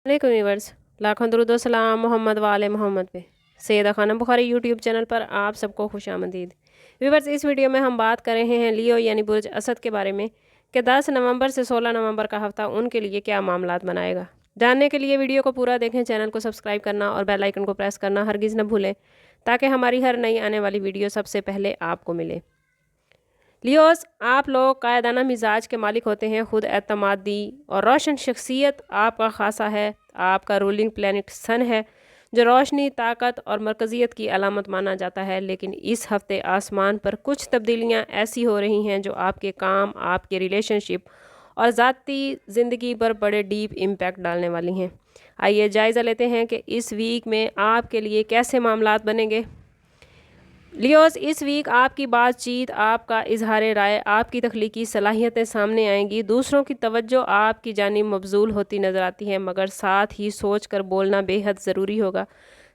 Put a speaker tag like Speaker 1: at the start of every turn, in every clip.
Speaker 1: वालेकुम व्यूअर्स, लाखों दरूद व सलाम मोहम्मद वाले मोहम्मद पे। सैयदा खानम बुखारी यूट्यूब चैनल पर आप सबको खुशामदीद। व्यूअर्स, इस वीडियो में हम बात कर रहे हैं लियो यानी बुर्ज असद के बारे में कि 10 नवंबर से 16 नवंबर का हफ्ता उनके लिए क्या मामलात बनाएगा। जानने के लिए वीडियो को पूरा देखें, चैनल को सब्सक्राइब करना और बेल आइकन को प्रेस करना हरगिज़ न भूलें ताकि हमारी हर नई आने वाली वीडियो सबसे पहले आपको मिले। लियोस, आप लोग कायदाना मिजाज के मालिक होते हैं, खुद एतमादी और रोशन शख्सियत आपका खासा है। आपका रूलिंग प्लैनेट सन है जो रोशनी, ताकत और मरकज़ियत की अलामत माना जाता है। लेकिन इस हफ्ते आसमान पर कुछ तब्दीलियां ऐसी हो रही हैं जो आपके काम, आपके रिलेशनशिप और ज़ाती ज़िंदगी पर बड़े डीप इम्पैक्ट डालने वाली हैं। आइए जायज़ा लेते हैं कि इस वीक में आपके लिए कैसे मामलात बनेंगे। लियोस, इस वीक आपकी बातचीत, आपका इजहार राय, आपकी तख्लीकी सलाहियतें सामने आएंगी। दूसरों की तवज्जो आपकी जानिब मबजूल होती नज़र आती है, मगर साथ ही सोच कर बोलना बेहद ज़रूरी होगा।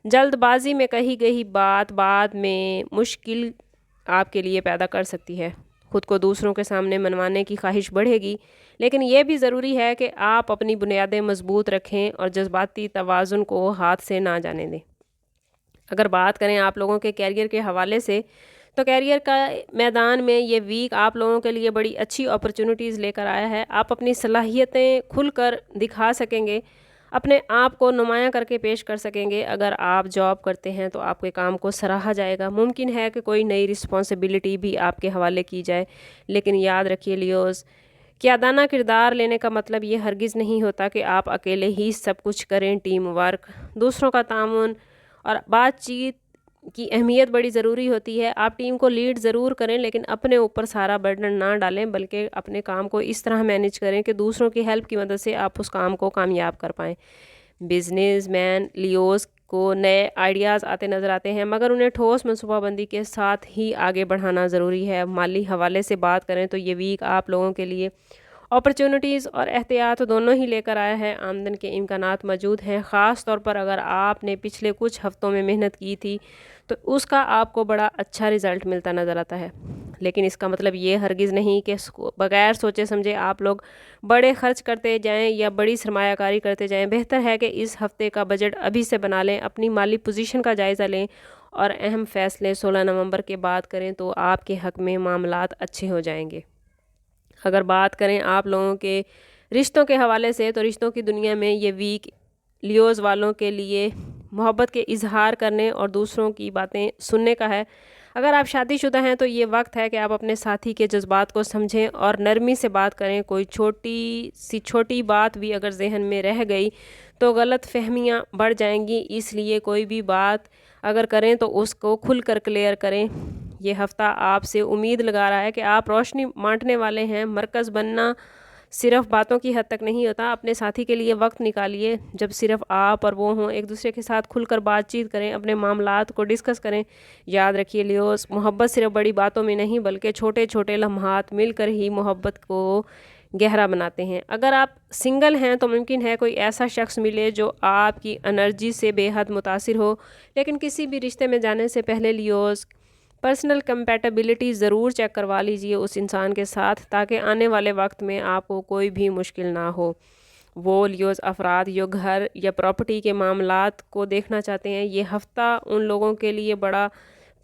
Speaker 1: जल्दबाजी में कही गई बात बाद में मुश्किल आपके लिए पैदा कर सकती है। खुद को दूसरों के सामने मनवाने की ख्वाहिश बढ़ेगी, लेकिन यह भी ज़रूरी है कि आप अपनी बुनियादें मजबूत रखें और जज्बाती तवाज़ुन को हाथ से ना जाने दें। अगर बात करें आप लोगों के कैरियर के हवाले से, तो कैरियर का मैदान में ये वीक आप लोगों के लिए बड़ी अच्छी अपॉर्चुनिटीज़ लेकर आया है। आप अपनी सलाहियतें खुलकर दिखा सकेंगे, अपने आप को नुमायाँ करके पेश कर सकेंगे। अगर आप जॉब करते हैं तो आपके काम को सराहा जाएगा। मुमकिन है कि कोई नई रिस्पॉन्सिबिलिटी भी आपके हवाले की जाए। लेकिन याद रखिए लियोज़, क़यादाना किरदार लेने का मतलब ये हरगिज़ नहीं होता कि आप अकेले ही सब कुछ करें। टीम वर्क, दूसरों का तामुन और बातचीत की अहमियत बड़ी ज़रूरी होती है। आप टीम को लीड ज़रूर करें, लेकिन अपने ऊपर सारा बर्डन ना डालें, बल्कि अपने काम को इस तरह मैनेज करें कि दूसरों की हेल्प की मदद से आप उस काम को कामयाब कर पाएँ। बिजनेसमैन लियोस को नए आइडियाज़ आते नज़र आते हैं, मगर उन्हें ठोस मनसूबाबंदी के साथ ही आगे बढ़ाना ज़रूरी है। माली हवाले से बात करें तो ये वीक आप लोगों के लिए अपॉर्चुनिटीज़ और एहतियात दोनों ही लेकर आया है। आमदन के इम्कानात मौजूद हैं, ख़ास तौर पर अगर आपने पिछले कुछ हफ्तों में मेहनत की थी तो उसका आपको बड़ा अच्छा रिज़ल्ट मिलता नज़र आता है। लेकिन इसका मतलब ये हरगिज़ नहीं कि बगैर सोचे समझे आप लोग बड़े खर्च करते जाएं या बड़ी सरमायाकारी करते जाएं। बेहतर है कि इस हफ्ते का बजट अभी से बना लें, अपनी माली पोजीशन का जायज़ा लें और अहम फ़ैसले 16 नवंबर के बाद करें तो आपके हक़ में मामलात अच्छे हो जाएंगे। अगर बात करें आप लोगों के रिश्तों के हवाले से, तो रिश्तों की दुनिया में ये वीक लियोज़ वालों के लिए मोहब्बत के इजहार करने और दूसरों की बातें सुनने का है। अगर आप शादीशुदा हैं तो ये वक्त है कि आप अपने साथी के जज्बात को समझें और नरमी से बात करें। कोई छोटी बात भी अगर जहन में रह गई तो गलत फहमियाँ बढ़ जाएंगी, इसलिए कोई भी बात अगर करें तो उसको खुलकर क्लियर करें। ये हफ्ता आपसे उम्मीद लगा रहा है कि आप रोशनी बांटने वाले हैं। मरकज़ बनना सिर्फ बातों की हद तक नहीं होता। अपने साथी के लिए वक्त निकालिए जब सिर्फ आप और वो हों। एक दूसरे के साथ खुलकर बातचीत करें, अपने मामलात को डिस्कस करें। याद रखिए लियोस, मोहब्बत सिर्फ बड़ी बातों में नहीं बल्कि छोटे छोटे लम्हात मिलकर ही मोहब्बत को गहरा बनाते हैं। अगर आप सिंगल हैं तो मुमकिन है कोई ऐसा शख्स मिले जो आपकी एनर्जी से बेहद मुतासिर हो। लेकिन किसी भी रिश्ते में जाने से पहले लियोस पर्सनल कंपैटिबिलिटी ज़रूर चेक करवा लीजिए उस इंसान के साथ, ताकि आने वाले वक्त में आपको कोई भी मुश्किल ना हो। वो लियोज़ अफराद जो घर या प्रॉपर्टी के मामलात को देखना चाहते हैं, ये हफ़्ता उन लोगों के लिए बड़ा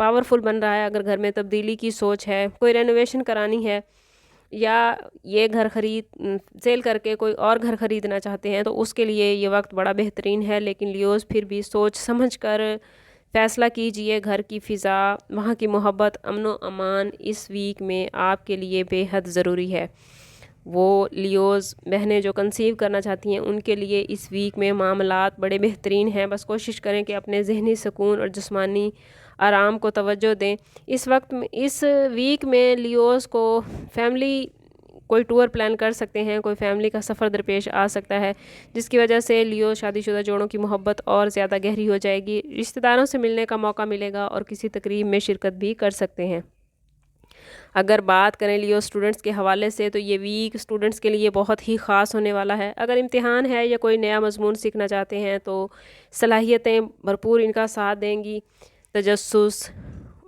Speaker 1: पावरफुल बन रहा है। अगर घर में तब्दीली की सोच है, कोई रेनोवेशन करानी है या ये घर सेल करके कोई और घर ख़रीदना चाहते हैं, तो उसके लिए ये वक्त बड़ा बेहतरीन है। लेकिन लियोज़ फिर भी सोच समझ कर फ़ैसला कीजिए। घर की फ़िज़ा, वहाँ की मोहब्बत, अमन व अमान इस वीक में आपके लिए बेहद ज़रूरी है। वो लियोज़ बहनें जो कंसीव करना चाहती हैं, उनके लिए इस वीक में मामलात बड़े बेहतरीन हैं। बस कोशिश करें कि अपने ज़हनी सुकून और जिस्मानी आराम को तवज्जो दें। इस वीक में लियोज़ को फैमिली कोई टूर प्लान कर सकते हैं, कोई फैमिली का सफ़र दरपेश आ सकता है, जिसकी वजह से लियो शादीशुदा जोड़ों की मोहब्बत और ज़्यादा गहरी हो जाएगी। रिश्तेदारों से मिलने का मौका मिलेगा और किसी तकरीब में शिरकत भी कर सकते हैं। अगर बात करें लियो स्टूडेंट्स के हवाले से, तो ये वीक स्टूडेंट्स के लिए बहुत ही ख़ास होने वाला है। अगर इम्तिहान है या कोई नया मजमून सीखना चाहते हैं तो सलाहियतें भरपूर इनका साथ देंगी। तजस्सुस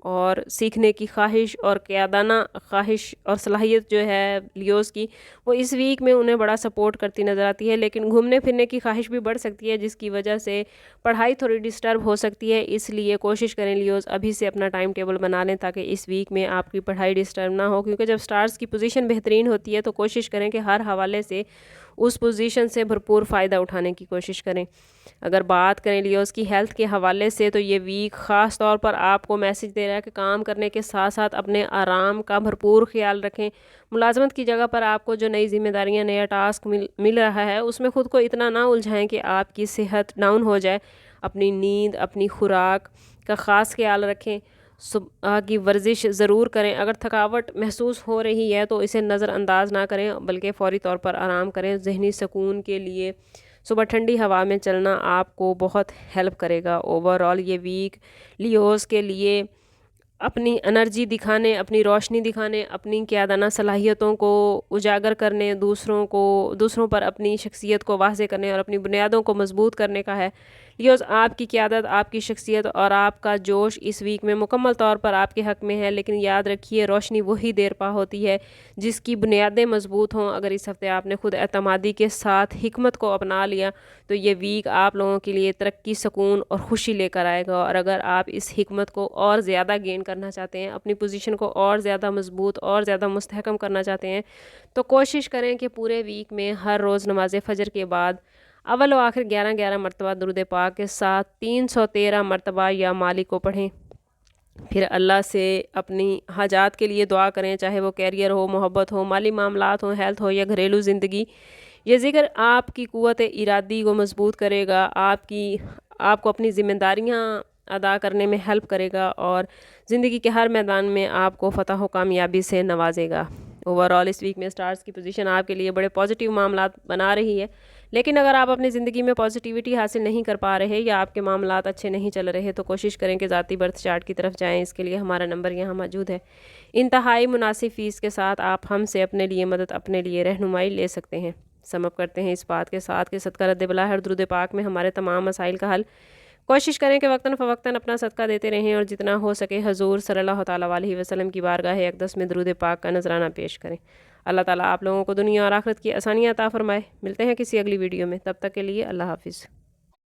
Speaker 1: اور سیکھنے کی خواہش اور قیادانہ خواہش اور صلاحیت جو ہے لیوز کی، وہ اس ویک میں انہیں بڑا سپورٹ کرتی نظر آتی ہے، لیکن گھومنے پھرنے کی خواہش بھی بڑھ سکتی ہے، جس کی وجہ سے پڑھائی تھوڑی ڈسٹرب ہو سکتی ہے۔ اس لیے کوشش کریں لیوز ابھی سے اپنا ٹائم ٹیبل بنا لیں تاکہ اس ویک میں آپ کی پڑھائی ڈسٹرب نہ ہو، کیونکہ جب سٹارز کی پوزیشن بہترین ہوتی ہے تو کوشش کریں کہ ہر حوالے سے اس پوزیشن سے بھرپور فائدہ اٹھانے کی کوشش کریں۔ اگر بات کریں لیوز کی ہیلتھ کے حوالے سے تو یہ ویک خاص طور پر آپ کو میسج دے رہا ہے کہ کام کرنے کے ساتھ ساتھ اپنے آرام کا بھرپور خیال رکھیں۔ ملازمت کی جگہ پر آپ کو جو نئی ذمہ داریاں، نیا ٹاسک مل رہا ہے، اس میں خود کو اتنا نہ الجھائیں کہ آپ کی صحت ڈاؤن ہو جائے۔ اپنی نیند، اپنی خوراک کا خاص خیال رکھیں۔ صبح کی ورزش ضرور کریں۔ اگر تھکاوٹ محسوس ہو رہی ہے تو اسے نظر انداز نہ کریں بلکہ فوری طور پر آرام کریں۔ ذہنی سکون کے لیے صبح ٹھنڈی ہوا میں چلنا آپ کو بہت ہیلپ کرے گا۔ اوورآل یہ ویک لیوز کے لیے اپنی انرجی دکھانے، اپنی روشنی دکھانے، اپنی قیادانہ صلاحیتوں کو اجاگر کرنے، دوسروں پر اپنی شخصیت کو واضح کرنے اور اپنی بنیادوں کو مضبوط کرنے کا ہے۔ لیوز، آپ کی قیادت، آپ کی شخصیت اور آپ کا جوش اس ویک میں مکمل طور پر آپ کے حق میں ہے، لیکن یاد رکھیے روشنی وہی دیر پا ہوتی ہے جس کی بنیادیں مضبوط ہوں۔ اگر اس ہفتے آپ نے خود اعتمادی کے ساتھ حکمت کو اپنا لیا تو یہ ویک آپ لوگوں کے لیے ترقی، سکون اور خوشی لے کر آئے گا۔ اور اگر آپ اس حکمت کو اور زیادہ گین کرنا چاہتے ہیں، اپنی پوزیشن کو اور زیادہ مضبوط اور زیادہ مستحکم کرنا چاہتے ہیں، تو کوشش کریں کہ پورے ویک میں ہر روز نماز فجر کے بعد اول و آخر 11 مرتبہ درود پاک کے ساتھ 313 مرتبہ یا مالک کو پڑھیں۔ پھر اللہ سے اپنی حاجات کے لیے دعا کریں، چاہے وہ کیریئر ہو، محبت ہو، مالی معاملات ہوں، ہیلتھ ہو یا گھریلو زندگی۔ یہ ذکر آپ کی قوت ارادی کو مضبوط کرے گا، آپ کو اپنی ذمہ داریاں ادا کرنے میں ہیلپ کرے گا اور زندگی کے ہر میدان میں آپ کو فتح و کامیابی سے نوازے گا۔ اوورآل اس ویک میں سٹارز کی پوزیشن آپ کے لیے بڑے پازیٹیو معاملات بنا رہی ہے، لیکن اگر آپ اپنی زندگی میں پازیٹیوٹی حاصل نہیں کر پا رہے یا آپ کے معاملات اچھے نہیں چل رہے تو کوشش کریں کہ ذاتی برتھ چارٹ کی طرف جائیں۔ اس کے لیے ہمارا نمبر یہاں موجود ہے۔ انتہائی مناسب فیس کے ساتھ آپ ہم سے اپنے لیے مدد، اپنے لیے رہنمائی لے سکتے ہیں۔ سم اپ کرتے ہیں اس بات کے ساتھ کہ صدقہ رد بلا ہر درود پاک میں ہمارے تمام مسائل کا حل۔ کوشش کریں کہ وقتاً فوقتاً اپنا صدقہ دیتے رہیں اور جتنا ہو سکے حضور صلی اللہ تعالیٰ علیہ وسلم کی بارگاہ اقدس میں درود پاک کا نذرانہ پیش کریں۔ اللہ تعالیٰ آپ لوگوں کو دنیا اور آخرت کی آسانیاں عطا فرمائے۔ ملتے ہیں کسی اگلی ویڈیو میں، تب تک کے لیے اللہ حافظ۔